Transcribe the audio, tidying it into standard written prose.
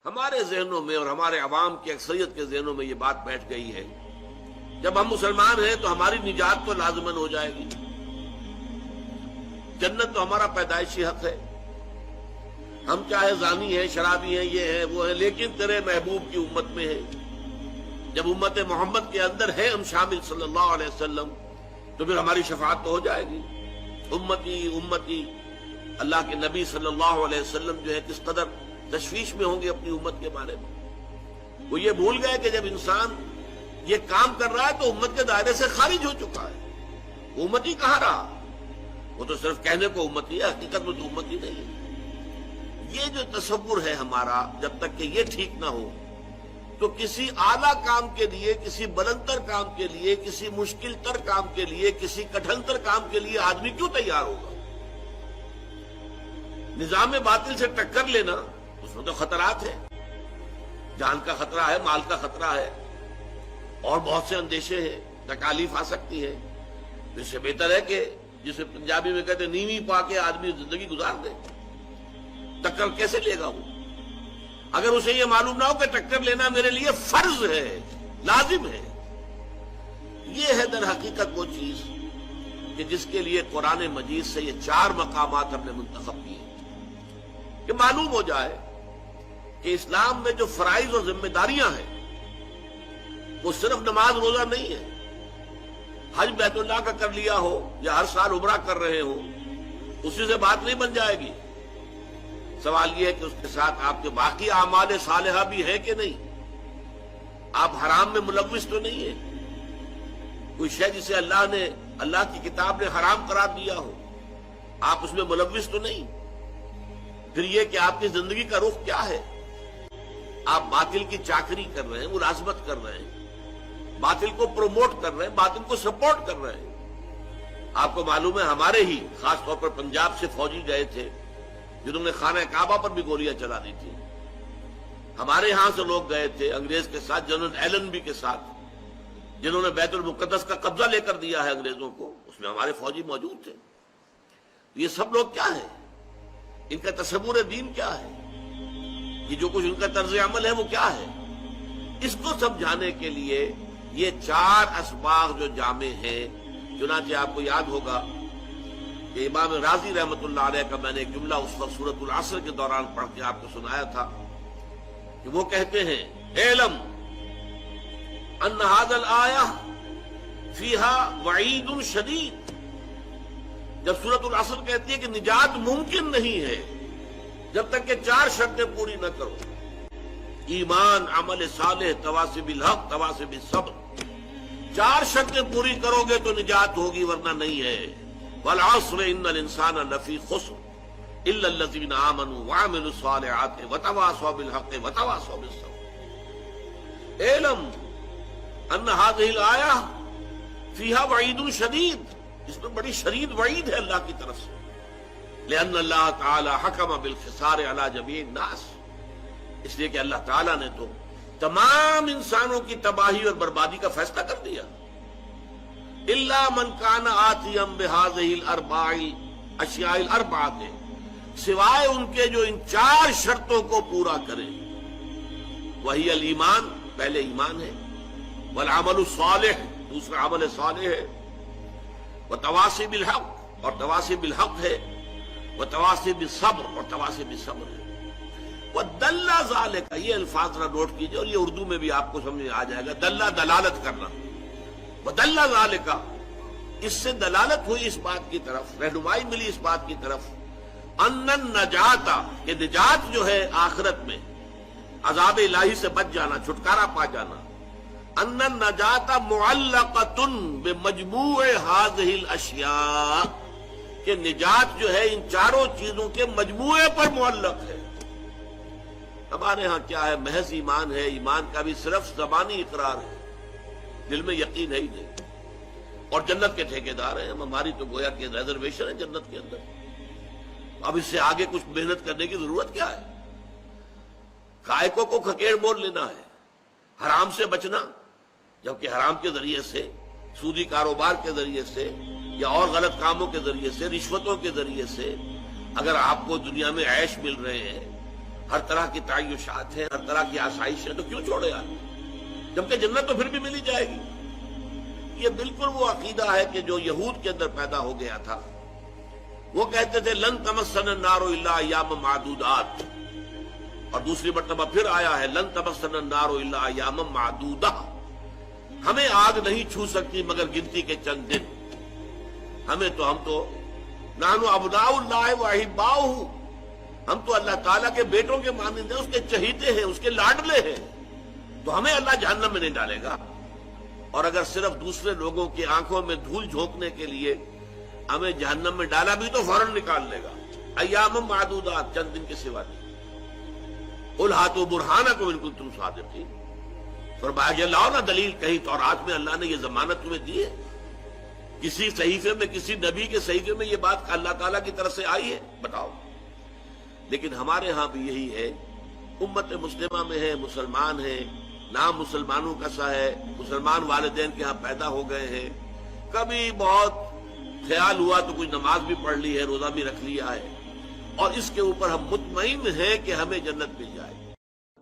ہمارے ذہنوں میں اور ہمارے عوام کی اکثریت کے ذہنوں میں یہ بات بیٹھ گئی ہے، جب ہم مسلمان ہیں تو ہماری نجات تو لازماً ہو جائے گی، جنت تو ہمارا پیدائشی حق ہے، ہم چاہے زانی ہیں، شرابی ہیں، یہ ہیں وہ ہیں، لیکن تیرے محبوب کی امت میں ہے، جب امت محمد کے اندر ہے ہم شامل صلی اللہ علیہ وسلم، تو پھر ہماری شفاعت تو ہو جائے گی۔ امتی امتی، اللہ کے نبی صلی اللہ علیہ وسلم جو ہے کس قدر تشویش میں ہوں گے اپنی امت کے بارے میں۔ وہ یہ بھول گئے کہ جب انسان یہ کام کر رہا ہے تو امت کے دائرے سے خارج ہو چکا ہے، وہ امتی کہاں رہا؟ وہ تو صرف کہنے کو امتی ہے، حقیقت میں تو امتی نہیں ہے۔ یہ جو تصور ہے ہمارا، جب تک کہ یہ ٹھیک نہ ہو تو کسی اعلیٰ کام کے لیے، کسی بلند تر کام کے لیے، کسی مشکل تر کام کے لیے، کسی کٹھن تر کام کے لیے آدمی کیوں تیار ہوگا؟ نظام باطل سے ٹکر لینا، اس میں تو خطرات ہیں، جان کا خطرہ ہے، مال کا خطرہ ہے، اور بہت سے اندیشے ہیں، تکالیف آ سکتی ہے۔ اس سے بہتر ہے کہ جسے پنجابی میں کہتے ہیں نیوی پا کے آدمی زندگی گزار دے۔ ٹکر کیسے لے گا وہ اگر اسے یہ معلوم نہ ہو کہ ٹکر لینا میرے لیے فرض ہے، لازم ہے؟ یہ ہے در حقیقت وہ چیز کہ جس کے لیے قرآن مجید سے یہ 4 مقامات ہم نے منتخب کیے کہ معلوم ہو جائے کہ اسلام میں جو فرائض اور ذمہ داریاں ہیں وہ صرف نماز روزہ نہیں ہے، حج بیت اللہ کا کر لیا ہو یا ہر سال عمرہ کر رہے ہو اسی سے بات نہیں بن جائے گی۔ سوال یہ ہے کہ اس کے ساتھ آپ کے باقی اعمال صالحہ بھی ہے کہ نہیں؟ آپ حرام میں ملوث تو نہیں ہے؟ کوئی شے جسے اللہ کی کتاب نے حرام قرار دیا ہو، آپ اس میں ملوث تو نہیں؟ پھر یہ کہ آپ کی زندگی کا رخ کیا ہے؟ آپ باطل کی چاکری کر رہے ہیں، ملازمت کر رہے ہیں، باطل کو پروموٹ کر رہے ہیں، باطل کو سپورٹ کر رہے ہیں۔ آپ کو معلوم ہے ہمارے ہی خاص طور پر پنجاب سے فوجی گئے تھے جنہوں نے خانہ کعبہ پر بھی گولیاں چلا دی تھی، ہمارے ہاں سے لوگ گئے تھے انگریز کے ساتھ، جنرل ایلنبی کے ساتھ، جنہوں نے بیت المقدس کا قبضہ لے کر دیا ہے انگریزوں کو، اس میں ہمارے فوجی موجود تھے۔ یہ سب لوگ کیا ہیں؟ ان کا تصور دین کیا ہے؟ یہ جو کچھ ان کا طرز عمل ہے وہ کیا ہے؟ اس کو سمجھانے کے لیے یہ 4 اسباغ جو جامع ہیں، چنانچہ آپ کو یاد ہوگا کہ امام راضی رحمۃ اللہ علیہ کا میں نے ایک جملہ اس وقت سورۃ العصر کے دوران پڑھ کے آپ کو سنایا تھا کہ وہ کہتے ہیں اعلم ان ھذا الآیہ فیہا وعید شدید۔ جب سورۃ العصر کہتی ہے کہ نجات ممکن نہیں ہے جب تک کہ 4 شرطیں پوری نہ کرو، ایمان، عمل صالح، تواصی بالحق، تواصی بالصبر، 4 شرطیں پوری کرو گے تو نجات ہوگی، ورنہ نہیں ہے۔ والعصر ان الانسان لفی خسر الا الذین آمنوا وعملوا الصالحات وتواصوا بالحق وتواصوا بالصبر۔ اعلم ان هذه الآیہ فیہا وعید شدید، اس میں بڑی شدید وعید ہے اللہ کی طرف سے، لأن اللہ تعالی حکم بالخسار علی جمیع الناس، اس لیے کہ اللہ تعالیٰ نے تو تمام انسانوں کی تباہی اور بربادی کا فیصلہ کر دیا۔ الا من کان آتیا بہذہ الاربع اشیاء الاربعۃ، سوائے ان کے جو ان 4 شرطوں کو پورا کرے۔ وہی الایمان، پہلے ایمان ہے، والعمل الصالح، دوسرا عمل صالح ہے، وتواصی بالحق، اور تواصی بالحق ہے، وتواصی بالصبر، اور تواصی بالصبر ہے۔ ودل ذالک، یہ الفاظ ذرا نوٹ کیجئے اور یہ اردو میں بھی آپ کو سمجھ آ جائے گا، دلہ دلالت کرنا، ودل ذالک، اس سے دلالت ہوئی اس بات کی طرف، رہنمائی ملی اس بات کی طرف، ان النجات، کہ نجات جو ہے آخرت میں عذاب الہی سے بچ جانا، چھٹکارا پا جانا، ان النجات معلقۃ بمجموع هذه الاشیاء، کہ نجات جو ہے ان 4 چیزوں کے مجموعے پر معلق ہے۔ ہمارے ہاں کیا ہے؟ محض ایمان ہے، ایمان کا بھی صرف زبانی اقرار ہے، دل میں یقین ہے ہی نہیں، اور جنت کے ٹھیکیدار ہیں ہم، ہماری تو گویا کہ ریزرویشن ہے جنت کے اندر۔ اب اس سے آگے کچھ محنت کرنے کی ضرورت کیا ہے؟ کائکوں کو کھکیڑ مول لینا ہے، حرام سے بچنا، جبکہ حرام کے ذریعے سے، سودی کاروبار کے ذریعے سے، یا اور غلط کاموں کے ذریعے سے، رشوتوں کے ذریعے سے اگر آپ کو دنیا میں عیش مل رہے ہیں، ہر طرح کی تعیشات ہیں، ہر طرح کی آسائش ہے، تو کیوں چھوڑے آدمی؟ جبکہ جنت تو پھر بھی مل ہی جائے گی۔ یہ بالکل وہ عقیدہ ہے کہ جو یہود کے اندر پیدا ہو گیا تھا۔ وہ کہتے تھے لن تمسنا النار الا ایاما معدودات، اور دوسری مرتبہ پھر آیا ہے لن تمسنا النار الا ایاما معدودہ، ہمیں آگ نہیں چھو سکتی مگر گنتی کے چند دن۔ ہم تو نحن ابناء اللہ واحباؤہ، ہم تو اللہ تعالیٰ کے بیٹوں کے مانند ہیں، اس کے چہیتے ہیں، اس کے لاڈلے ہیں، تو ہمیں اللہ جہنم میں نہیں ڈالے گا۔ اور اگر صرف دوسرے لوگوں کی آنکھوں میں دھول جھونکنے کے لیے ہمیں جہنم میں ڈالا بھی تو فوراً نکال لے گا۔ ایام معدودات، چند دن کے سوا نہیں۔ قل ہاتوا برہانکم ان کنتم صادقین، فرمایا لاؤ نا دلیل، کہیں تورات میں اللہ نے یہ ضمانت تمہیں دی ہے؟ کسی صحیفے میں، کسی نبی کے صحیفے میں یہ بات اللہ تعالیٰ کی طرف سے آئی ہے؟ بتاؤ۔ لیکن ہمارے ہاں بھی یہی ہے، امت مسلمہ میں ہے، مسلمان ہیں، نام مسلمانوں کا سا ہے، مسلمان والدین کے ہاں پیدا ہو گئے ہیں، کبھی بہت خیال ہوا تو کچھ نماز بھی پڑھ لی ہے، روزہ بھی رکھ لیا ہے، اور اس کے اوپر ہم مطمئن ہیں کہ ہمیں جنت مل جائے۔